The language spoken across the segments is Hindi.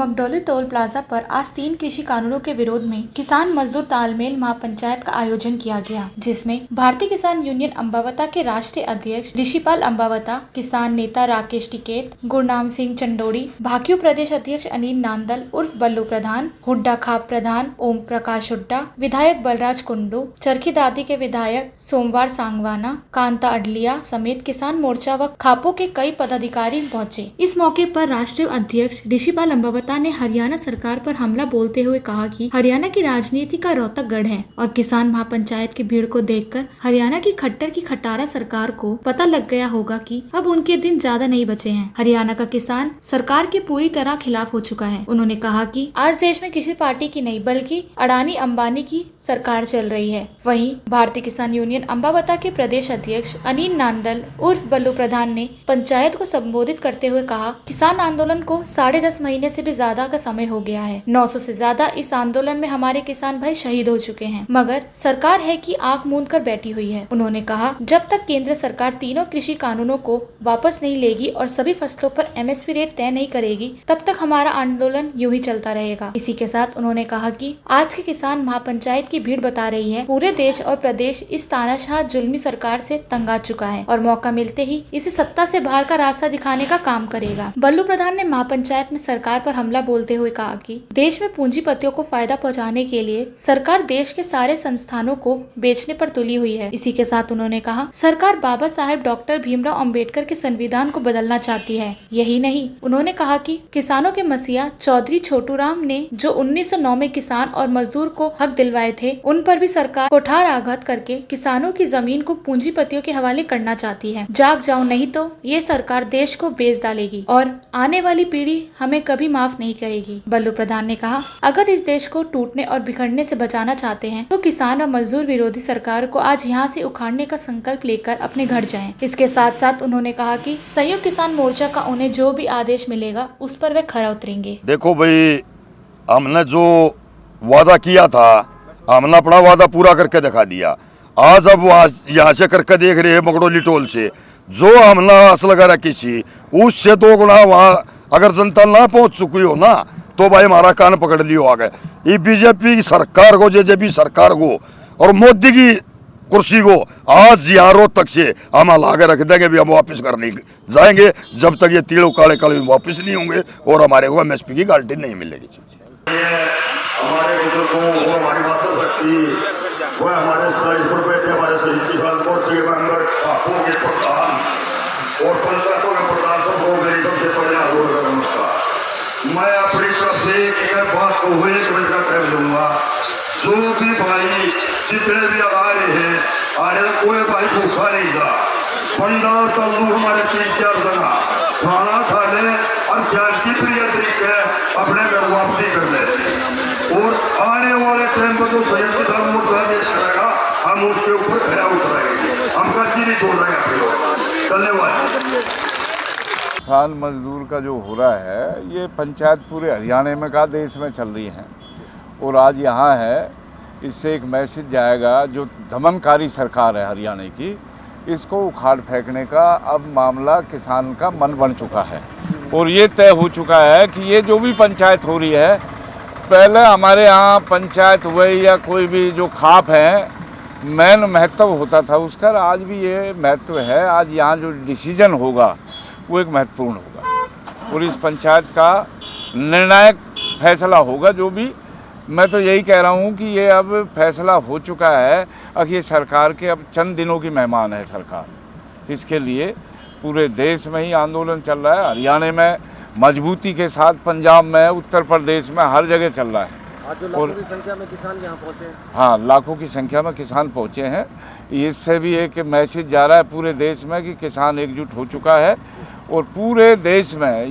मकडौली टोल प्लाजा पर आज 3 कृषि कानूनों के विरोध में किसान मजदूर तालमेल महापंचायत का आयोजन किया गया, जिसमें भारतीय किसान यूनियन अम्बावता के राष्ट्रीय अध्यक्ष ऋषिपाल अम्बावता, किसान नेता राकेश टिकैत, गुरनाम सिंह चंदोड़ी, भाकियू प्रदेश अध्यक्ष अनिल नांदल उर्फ बल्लू प्रधान, हुड्डा खाप प्रधान ओम प्रकाश हुड्डा, विधायक बलराज कुंडू, चरखी दादी के विधायक सोमवार सांगवाना, कांता अडलिया समेत किसान मोर्चा व खापों के कई पदाधिकारी पहुंचे। इस मौके पर राष्ट्रीय अध्यक्ष ऋषिपाल अम्बावता ने हरियाणा सरकार पर हमला बोलते हुए कहा कि हरियाणा की राजनीति का रोहतक गढ़ है और किसान महापंचायत की भीड़ को देखकर हरियाणा की खट्टर की खटारा सरकार को पता लग गया होगा कि अब उनके दिन ज्यादा नहीं बचे हैं। हरियाणा का किसान सरकार के पूरी तरह खिलाफ हो चुका है। उन्होंने कहा कि आज देश में किसी पार्टी की नहीं बल्कि अडानी अंबानी की सरकार चल रही है। वहीं भारतीय किसान यूनियन अम्बावता के प्रदेश अध्यक्ष अनिल नांदल उर्फ बल्लू प्रधान ने पंचायत को संबोधित करते हुए कहा, किसान आंदोलन को 10.5 महीने से भी ज्यादा का समय हो गया है। 900 से ज्यादा इस आंदोलन में हमारे किसान भाई शहीद हो चुके हैं, मगर सरकार है कि आंख मूंद कर बैठी हुई है। उन्होंने कहा, जब तक केंद्र सरकार तीनों कृषि कानूनों को वापस नहीं लेगी और सभी फसलों पर MSP रेट तय नहीं करेगी, तब तक हमारा आंदोलन यूं ही चलता रहेगा। इसी के साथ उन्होंने कहा कि आज के किसान महापंचायत की भीड़ बता रही है, पूरे देश और प्रदेश इस तानाशाह जुल्मी सरकार से तंग आ चुका है और मौका मिलते ही इसे सत्ता से बाहर का रास्ता दिखाने का काम करेगा। बल्लू प्रधान ने महापंचायत में सरकार पर हमला बोलते हुए कहा कि देश में पूंजीपतियों को फायदा पहुंचाने के लिए सरकार देश के सारे संस्थानों को बेचने पर तुली हुई है। इसी के साथ उन्होंने कहा, सरकार बाबा साहेब डॉक्टर भीमराव अंबेडकर के संविधान को बदलना चाहती है। यही नहीं, उन्होंने कहा कि किसानों के मसीहा चौधरी छोटूराम ने जो 1909 में किसान और मजदूर को हक दिलवाए थे, उन पर भी सरकार कोठार आघात करके किसानों की जमीन को पूंजीपतियों के हवाले करना चाहती है। जाग जाओ, नहीं तो ये सरकार देश को बेच डालेगी और आने वाली पीढ़ी हमें कभी माफ नहीं करेगी। बल्लू प्रधान ने कहा, अगर इस देश को टूटने और बिखरने से बचाना चाहते हैं तो किसान और मजदूर विरोधी सरकार को आज यहाँ से उखाड़ने का संकल्प लेकर अपने घर जाएं। इसके साथ साथ उन्होंने कहा कि संयुक्त किसान मोर्चा का उन्हें जो भी आदेश मिलेगा उस पर वे खरा उतरेंगे। देखो भाई, हमने जो वादा किया था, हमने अपना वादा पूरा करके दिखा दिया। आज अब यहाँ से करके देख रहे हैं मकडौली टोल से जो हमने आस लगा रखी थी उससे 2 गुना वहाँ अगर जनता ना पहुँच चुकी हो ना तो भाई हमारा कान पकड़ लियो आ गए। ये बीजेपी की सरकार को, जेजेपी सरकार को और मोदी की कुर्सी को आज यहाँ रोहतक से हम लाके रख देंगे। भी हम वापस कर नहीं जाएंगे जब तक ये तीनों काले काले वापस नहीं होंगे और हमारे को MSP की गारंटी नहीं मिलेगी। हमारे बुजुर्गों को हमारी बात कर सकती, वह हमारे साइड पर बैठे हमारे शहीद किसान मोर्चे के मेंबर, खापों के प्रधान और पंचायतों के प्रधान सबको मेरी तरफ से बढ़िया नमस्कार। मैं अपनी तरफ से एक बात को एक मिनट का टाइम दूंगा। जो भी भाई जितने भी आ रहे हैं, आने कोई भाई भूखा नहीं था। पंडा तल्लू हमारे 3-4 जना खाना खा ले और शांति प्रिय तरीके अपने घर वापसी कर ले और आने वाले टाइम पर जो संयुक्त किसान मोर्चा करेगा हम उसके ऊपर खड़ा उतरेंगे। हम कच्ची नहीं छोड़ रहे हैं। धन्यवाद। किसान मजदूर का जो हो रहा है, ये पंचायत पूरे हरियाणा में का देश में चल रही है और आज यहाँ है। इससे एक मैसेज जाएगा, जो दमनकारी सरकार है हरियाणा की, इसको उखाड़ फेंकने का अब मामला किसान का मन बन चुका है और ये तय हो चुका है कि ये जो भी पंचायत हो रही है, पहले हमारे यहाँ पंचायत हुए या कोई भी जो खाप है मेन महत्व होता था उसका, आज भी ये महत्व है। आज यहाँ जो डिसीजन होगा वो एक महत्वपूर्ण होगा और इस पंचायत का निर्णायक फैसला होगा। जो भी मैं तो यही कह रहा हूँ कि ये अब फैसला हो चुका है। अब ये सरकार के अब चंद दिनों की मेहमान है सरकार। इसके लिए पूरे देश में ही आंदोलन चल रहा है, हरियाणा में मजबूती के साथ, पंजाब में, उत्तर प्रदेश में, हर जगह चल रहा है। आज जो लाखों की संख्या में किसान यहाँ पहुँचे हैं। हाँ, लाखों की संख्या में किसान पहुँचे हैं। इससे भी एक मैसेज जा रहा है पूरे देश में कि किसान एकजुट हो चुका है और पूरे देश में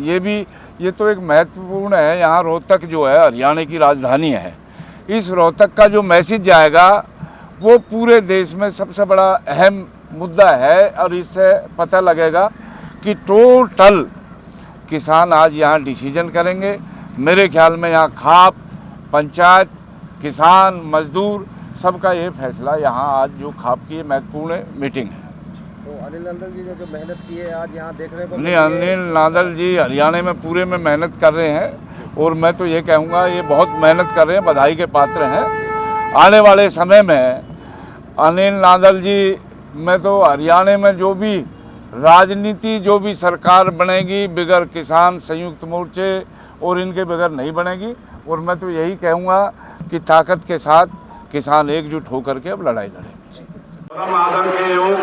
ये तो एक महत्वपूर्ण है। यहाँ रोहतक जो है हरियाणा की राजधानी है, इस रोहतक का जो मैसेज जाएगा वो पूरे देश में सबसे बड़ा अहम मुद्दा है और इससे पता लगेगा कि टोटल किसान आज यहाँ डिसीजन करेंगे। मेरे ख्याल में यहाँ खाप, पंचायत, किसान, मजदूर सबका ये फैसला यहाँ आज जो खाप की महत्वपूर्ण मीटिंग है। तो अनिल नांदल जी ने जो मेहनत की है आज यहाँ देखने को नहीं, अनिल नांदल जी हरियाणा में पूरे में मेहनत कर रहे हैं और मैं तो ये कहूँगा ये बहुत मेहनत कर रहे हैं, बधाई के पात्र हैं। आने वाले समय में अनिल नादल जी, मैं तो हरियाणा में जो भी राजनीति, जो भी सरकार बनेगी बगैर किसान संयुक्त मोर्चे और इनके बगैर नहीं बनेगी। और मैं तो यही कहूँगा कि ताकत के साथ किसान एकजुट होकर के अब लड़ाई लड़ें। परम आदर के योग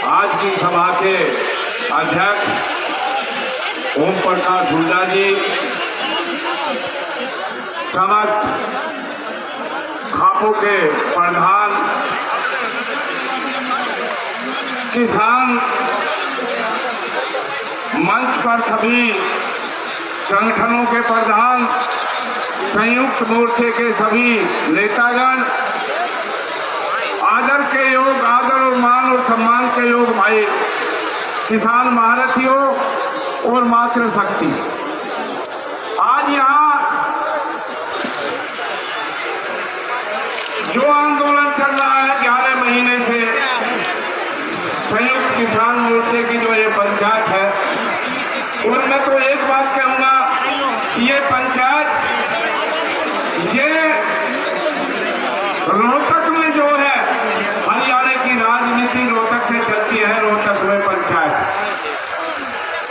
आज की सभा के अध्यक्ष ओम प्रकाश हुड्डा जी, समस्त खापों के प्रधान, किसान मंच पर सभी संगठनों के प्रधान, संयुक्त मोर्चे के सभी नेतागण, आदर के योग, आदर और मान और सम्मान के योग भाई किसान महारथियों और मातृशक्ति, आज यहाँ जो आंदोलन चल रहा है 11 महीने से, संयुक्त किसान मोर्चे की जो ये पंचायत है, और मैं तो एक बात कहूँगा, ये पंचायत ये रोहतक में जो है, हरियाणा की राजनीति रोहतक से चलती है, रोहतक में पंचायत,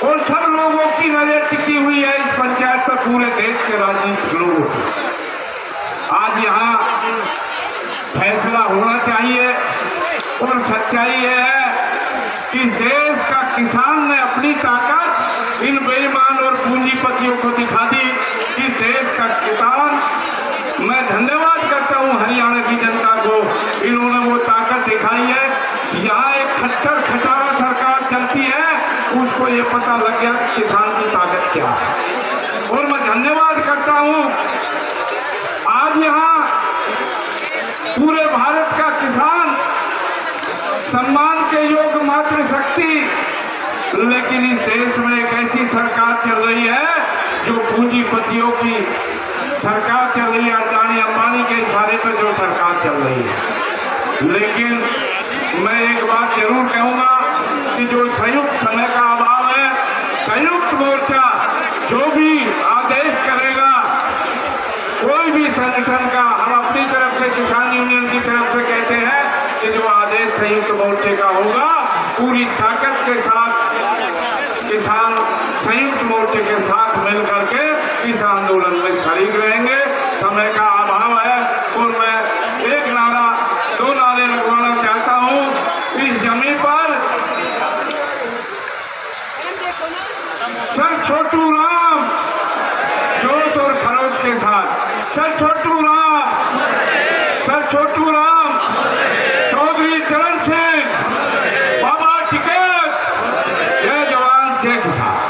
और सब लोगों की नजर टिकी हुई है इस पंचायत पर, पूरे देश के राजनीतिक लोगों की। आज यहाँ फैसला होना चाहिए, और सच्चाई है कि इस देश का किसान ने अपनी ताकत इन बेईमान और पूंजीपतियों को दिखा दी। इस देश का किसान, मैं धन्यवाद करता हूं हरियाणा की जनता को, इन्होंने वो ताकत दिखाई है। यहाँ एक खट्टर खटारा सरकार चलती है, उसको ये पता लग गया कि किसान की ताकत क्या है, और मैं धन्यवाद करता हूं आज यहाँ पूरे भारत का किसान सम्मान के योग मातृशक्ति, लेकिन इस देश में एक ऐसी सरकार चल रही है जो पूंजीपतियों की सरकार चल रही है, अडानी अंबानी के इशारे पर जो सरकार चल रही है। लेकिन मैं एक बात जरूर कहूंगा कि जो संयुक्त समय का अभाव है, संयुक्त मोर्चा जो भी आदेश करेगा, कोई भी संगठन का, हम अपनी तरफ से किसान यूनियन की तरफ से कहते हैं कि जो आदेश संयुक्त मोर्चे का होगा, पूरी ताकत के साथ किसान संयुक्त मोर्चे के साथ मिलकर के इस आंदोलन में शरीक रहेंगे। समय का अभाव है, और मैं एक नारा, 2 नारे लगवाना चाहता हूं इस जमीन पर। सर छोटू राम, जोश और खरोश के साथ, सर छोटू राम, सर छोटू राम, चौधरी चरण सिंह, बाबा टिकैत, जय जवान जय किसान।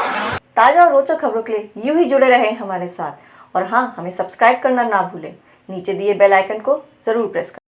ताजा और रोचक खबरों के लिए यूं ही जुड़े रहें हमारे साथ, और हाँ, हमें सब्सक्राइब करना ना भूलें। नीचे दिए बेल आइकन को जरूर प्रेस करें।